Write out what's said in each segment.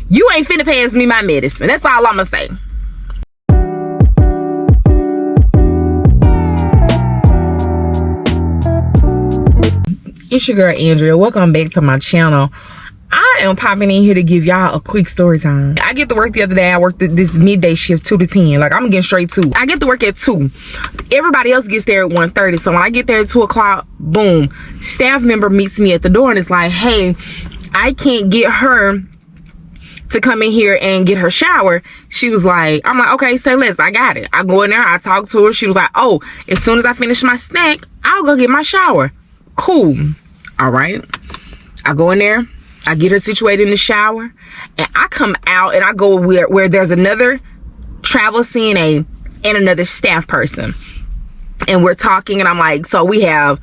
You ain't finna pass me my medicine. That's all I'ma say. It's your girl Andrea. Welcome back to my channel. I am popping in here to give y'all a quick story time. I get to work the other day. I worked this midday shift 2 to 10. Like, I'm getting straight to. I get to work at 2. Everybody else gets there at 1:30. So when I get there at 2 o'clock, boom, staff member meets me at the door and it's like, hey, I can't get her to come in here and get her shower. She was like, I'm like, okay, say less, I got it. I go in there, I talk to her. She was like, oh, as soon as I finish my snack, I'll go get my shower. Cool. All right. I go in there, I get her situated in the shower, and I come out and I go where there's another travel CNA and another staff person. And we're talking and I'm like, so we have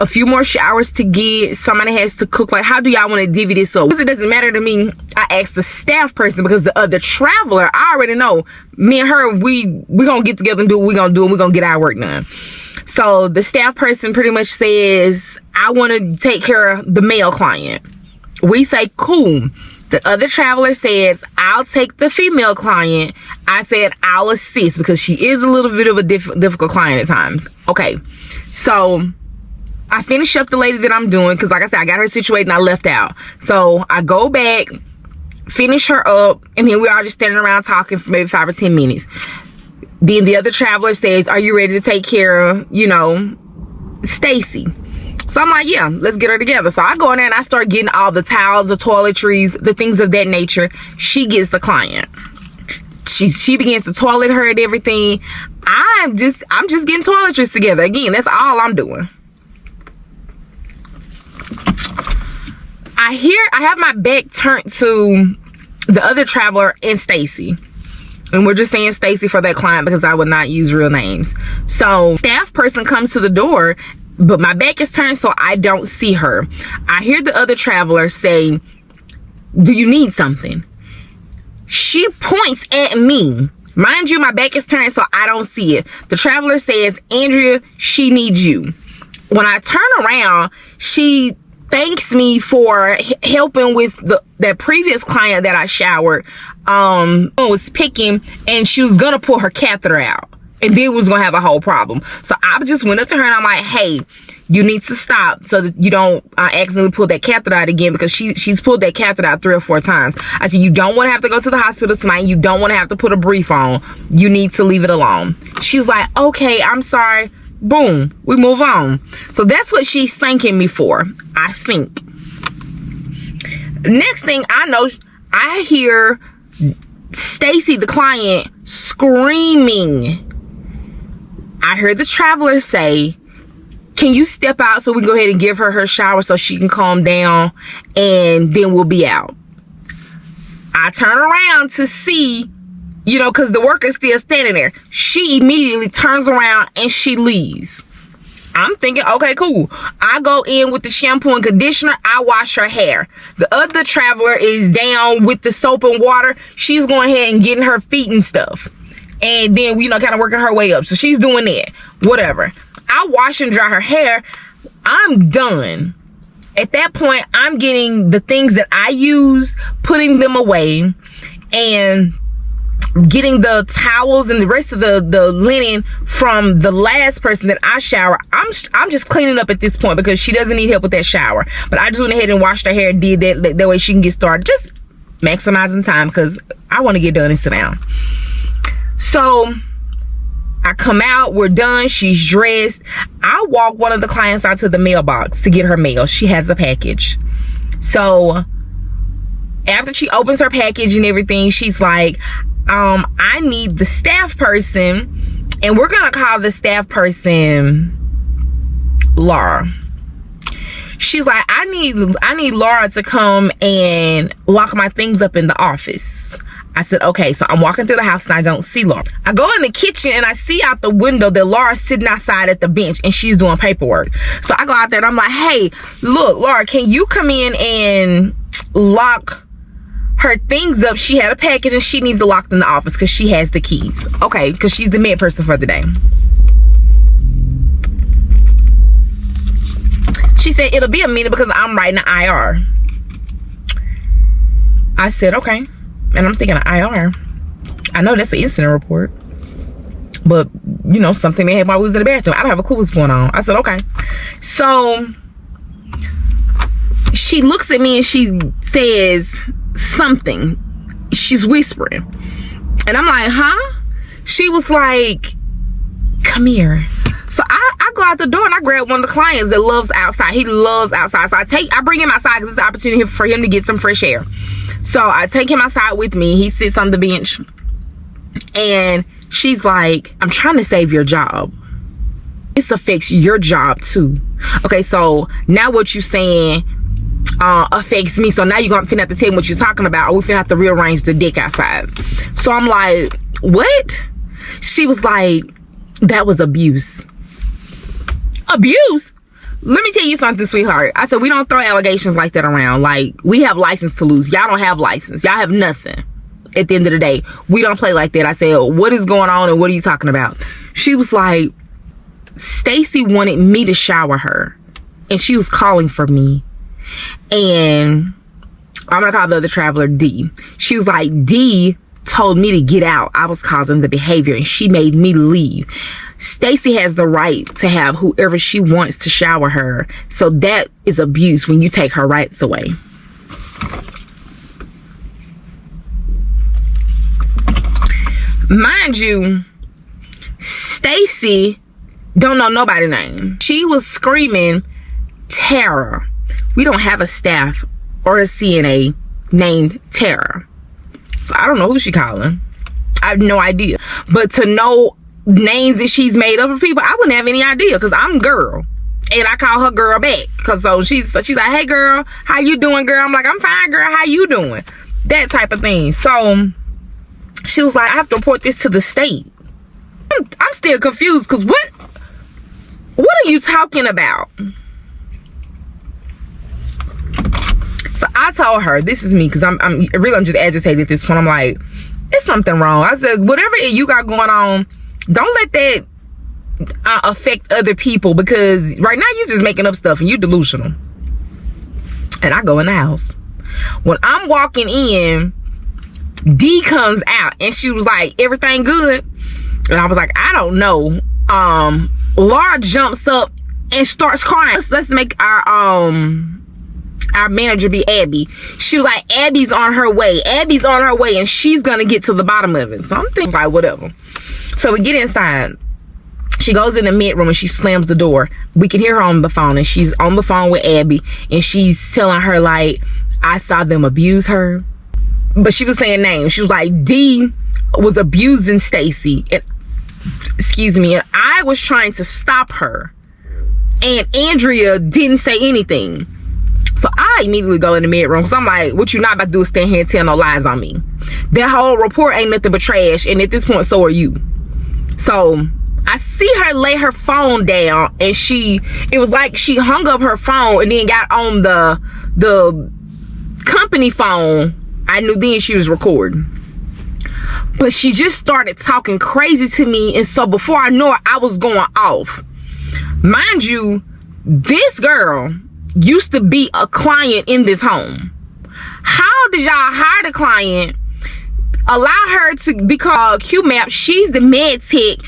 a few more showers to get. Somebody has to cook. Like, how do y'all want to divvy this up? Because it doesn't matter to me. I asked the staff person because the other traveler, I already know. Me and her, we gonna get together and do what we gonna do, and we gonna get our work done. So the staff person pretty much says, I want to take care of the male client. We say, cool. The other traveler says, I'll take the female client. I said, I'll assist because she is a little bit of a difficult client at times. Okay. So I finish up the lady that I'm doing because, like I said, I got her situated and I left out. So I go back, finish her up, and then we're all just standing around talking for maybe 5 or 10 minutes. Then the other traveler says, are you ready to take care of, you know, Stacy? So I'm like, yeah, let's get her together. So I go in there and I start getting all the towels, the toiletries, the things of that nature. She gets the client. She begins to toilet her and everything. I'm just getting toiletries together. Again, that's all I'm doing. I have my back turned to the other traveler and Stacy. And we're just saying Stacy for that client because I would not use real names. So staff person comes to the door, but my back is turned so I don't see her. I hear the other traveler say, do you need something? She points at me. Mind you, my back is turned so I don't see it. The traveler says, Andrea, she needs you. When I turn around, she thanks me for helping with that previous client that I showered. Was picking and she was gonna pull her catheter out and then was gonna have a whole problem. So I just went up to her and I'm like, hey, you need to stop so that you don't accidentally pull that catheter out again, because she's pulled that catheter out 3 or 4 times. I said, you don't want to have to go to the hospital tonight. You don't want to have to put a brief on. You need to leave it alone. She's like, okay, I'm sorry. Boom, we move on. So that's what she's thanking me for, I think. Next thing I know, I hear Stacy, the client, screaming. I heard the traveler say, can you step out so we can go ahead and give her her shower so she can calm down, and then we'll be out. I turn around to see, you know, because the worker's still standing there. She immediately turns around and she leaves. I'm thinking, okay, cool. I go in with the shampoo and conditioner. I wash her hair. The other traveler is down with the soap and water. She's going ahead and getting her feet and stuff. And then, you know, kind of working her way up. So she's doing that. Whatever. I wash and dry her hair. I'm done. At that point, I'm getting the things that I use, putting them away, and getting the towels and the rest of the linen from the last person that I shower. I'm just cleaning up at this point because she doesn't need help with that shower. But I just went ahead and washed her hair and did that way she can get started. Just maximizing time because I want to get done and sit down. So I come out, we're done, she's dressed. I walk one of the clients out to the mailbox to get her mail. She has a package. So after she opens her package and everything, she's like, I need the staff person, and we're gonna call the staff person Laura. She's like, I need Laura to come and lock my things up in the office. I said, okay. So I'm walking through the house and I don't see Laura. I go in the kitchen and I see out the window that Laura's sitting outside at the bench and she's doing paperwork. So I go out there and I'm like, hey, look, Laura, can you come in and lock her things up? She had a package and she needs it locked in the office because she has the keys. Okay, because she's the med person for the day. She said, it'll be a minute because I'm writing an IR. I said, okay. And I'm thinking IR. I know that's an incident report. But, you know, something may happen while we was in the bathroom. I don't have a clue what's going on. I said, okay. So she looks at me and she says something. She's whispering. And I'm like, huh? She was like, come here. So I go out the door and I grab one of the clients that loves outside. He loves outside. So I bring him outside because it's an opportunity for him to get some fresh air. So I take him outside with me. He sits on the bench. And she's like, I'm trying to save your job. This affects your job too. Okay, so now what you saying affects me. So now you're gonna finna have to tell me what you're talking about, or we finna have to rearrange the deck outside. So I'm like, what? She was like, that was abuse. Abuse? Let me tell you something, sweetheart. I said, we don't throw allegations like that around. Like, we have license to lose. Y'all don't have license. Y'all have nothing. At the end of the day, we don't play like that. I said, what is going on and what are you talking about? She was like, Stacy wanted me to shower her and she was calling for me. And I'm gonna call the other traveler D. She was like, D told me to get out. I was causing the behavior and she made me leave. Stacy has the right to have whoever she wants to shower her. So that is abuse when you take her rights away. Mind you, Stacy don't know nobody's name. She was screaming Tara. We don't have a staff or a CNA named Tara. So I don't know who she calling. I have no idea. But to know names that she's made up for people, I wouldn't have any idea because I'm girl. And I call her girl back. Cause so she's like, hey girl, how you doing, girl? I'm like, I'm fine, girl. How you doing? That type of thing. So she was like, I have to report this to the state. I'm still confused because what are you talking about? So I told her, this is me, because I'm just agitated at this point. I'm like, it's something wrong. I said, whatever you got going on, don't let that affect other people, because right now you're just making up stuff and you're delusional. And I go in the house. When I'm walking in, D comes out and she was like, everything good? And I was like, I don't know. Laura jumps up and starts crying. Let's make our manager be Abby. She was like, Abby's on her way. Abby's on her way and she's gonna get to the bottom of it. So I'm thinking like, whatever. So we get inside. She goes in the mid room and she slams the door. We can hear her on the phone and she's on the phone with Abby and she's telling her like, I saw them abuse her. But she was saying names. She was like, D was abusing Stacy. And excuse me, and I was trying to stop her. And Andrea didn't say anything. So I immediately go in the mid room because I'm like, what you not about to do is stand here and tell no lies on me. That whole report ain't nothing but trash, and at this point, so are you. So I see her lay her phone down, and it was like she hung up her phone and then got on the company phone. I knew then she was recording. But she just started talking crazy to me, and so before I know it, I was going off. Mind you, this girl used to be a client in this home. How did y'all hire the client, allow her to be called QMAP, she's the med tech,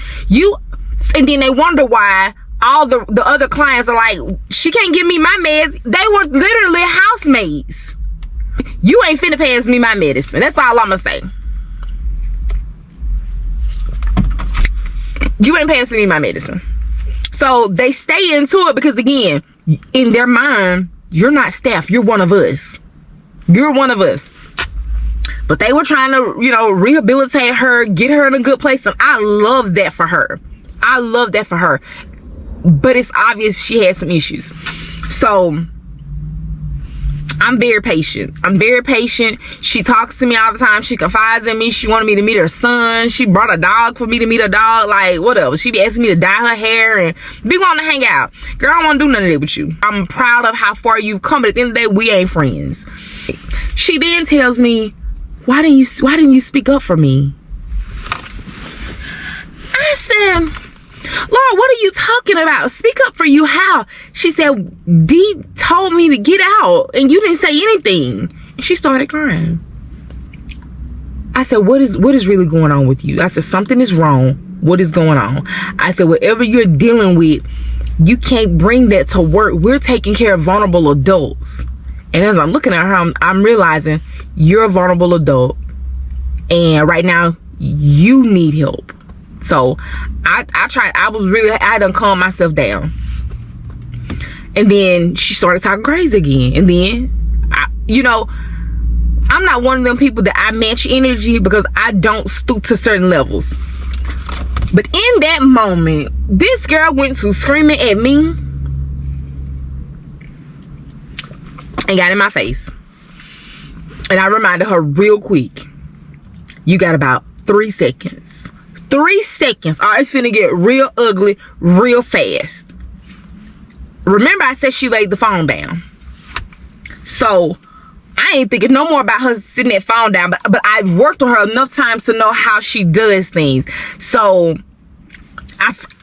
and then they wonder why all the other clients are like, she can't give me my meds. They were literally housemates. You ain't finna pass me my medicine. That's all I'ma say. You ain't passing me my medicine. So they stay into it because, again, in their mind, you're not staff. You're one of us. You're one of us. But they were trying to, rehabilitate her, get her in a good place. And I love that for her. I love that for her. But it's obvious she had some issues. So I'm very patient. She talks to me all the time. She confides in me. She wanted me to meet her son. She brought a dog for me to meet her dog. Like, whatever. She be asking me to dye her hair and be wanting to hang out. Girl, I don't want to do none of that with you. I'm proud of how far you've come, but at the end of the day, we ain't friends. She then tells me, why didn't you speak up for me? I said, Laura, what are you talking about? Speak up for you how? She said, D told me to get out and you didn't say anything. And she started crying. I said, what is really going on with you? I said, something is wrong. What is going on? I said, whatever you're dealing with, you can't bring that to work. We're taking care of vulnerable adults. And as I'm looking at her, I'm realizing you're a vulnerable adult. And right now, you need help. So I tried. I done calmed myself down. And then she started talking crazy again. And then, I'm not one of them people that I match energy because I don't stoop to certain levels. But in that moment, this girl went to screaming at me and got in my face. And I reminded her real quick, you got about 3 seconds. 3 seconds, or it's finna get real ugly real fast. Remember, I said she laid the phone down. So I ain't thinking no more about her sitting that phone down, but I've worked on her enough times to know how she does things. So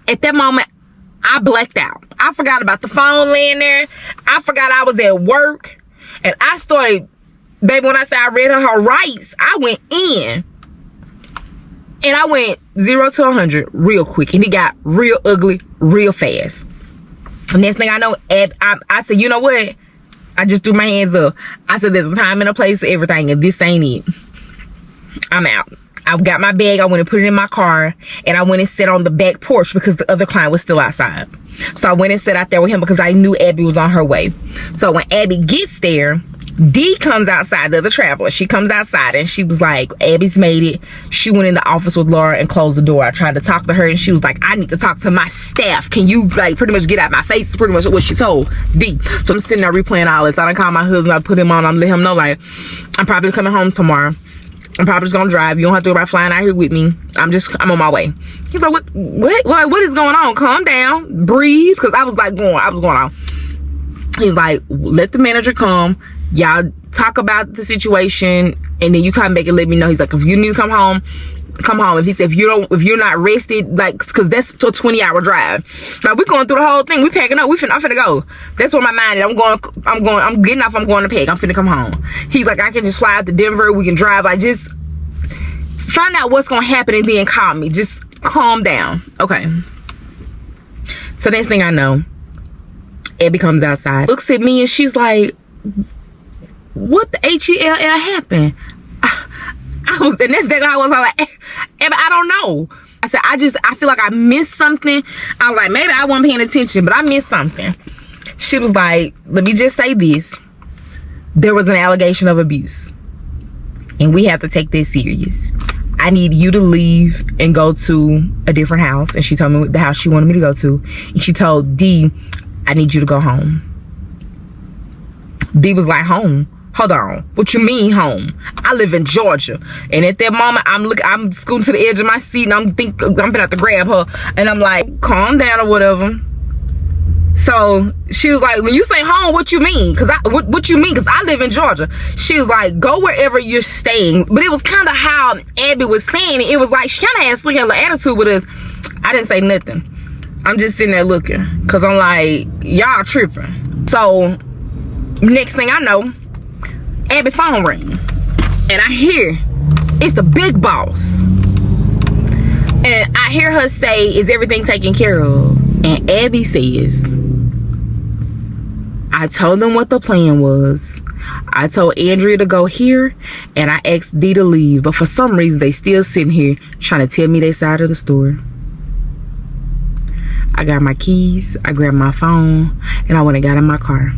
at that moment, I blacked out. I forgot about the phone laying there. I forgot I was at work. And I started, baby, when I say I read her rights, I went in. And I went 0 to 100 real quick. And it got real ugly real fast. And next thing I know, I said, you know what? I just threw my hands up. I said, there's a time and a place for everything, and this ain't it. I'm out. I got my bag. I went and put it in my car, and I went and sat on the back porch because the other client was still outside. So I went and sat out there with him because I knew Abby was on her way. So when Abby gets there, D comes outside, the other traveler. She comes outside and she was like, Abby's made it. She went in the office with Laura and closed the door. I tried to talk to her and she was like, I need to talk to my staff. Can you like pretty much get out my face? Pretty much what she told D. So I'm sitting there replaying all this. I done called my husband. I put him on. I'm letting him know like, I'm probably coming home tomorrow. I'm probably just gonna drive. You don't have to worry about flying out here with me. I'm on my way. He's like, what is going on? Calm down, breathe. Cause I was going on. He's like, let the manager come. Y'all talk about the situation, and then you come back and let me know. He's like, if you need to come home, come home. If he said, if you're not rested, like, cause that's a 20-hour drive. Like, we're going through the whole thing. We packing up. I'm finna go. That's what my mind is. I'm getting off. I'm going to pack. I'm finna come home. He's like, I can just fly out to Denver. We can drive. Like, just find out what's gonna happen and then call me. Just calm down. Okay. So next thing I know, Abby comes outside, looks at me, and she's like, what the H-E-L-L happened? And that's exactly how I was. I was like, Abby, I don't know. I said, I feel like I missed something. I was like, maybe I wasn't paying attention, but I missed something. She was like, let me just say this. There was an allegation of abuse. And we have to take this serious. I need you to leave and go to a different house. And she told me the house she wanted me to go to. And she told D, I need you to go home. D was like, home? Hold on. What you mean home? I live in Georgia. And at that moment, I'm scooting to the edge of my seat and I'm gonna have to grab her. And I'm like, calm down or whatever. So she was like, when you say home, what you mean? Cause what you mean? Cause I live in Georgia. She was like, go wherever you're staying. But it was kind of how Abby was saying it. It was like, she kind of had a little attitude with us. I didn't say nothing. I'm just sitting there looking. Cause I'm like, y'all tripping. So next thing I know, Abby phone ring. And I hear, it's the big boss. And I hear her say, is everything taken care of? And Abby says, I told them what the plan was. I told Andrea to go here, and I asked D to leave. But for some reason, they still sitting here trying to tell me their side of the story. I got my keys, I grabbed my phone, and I went and got in my car.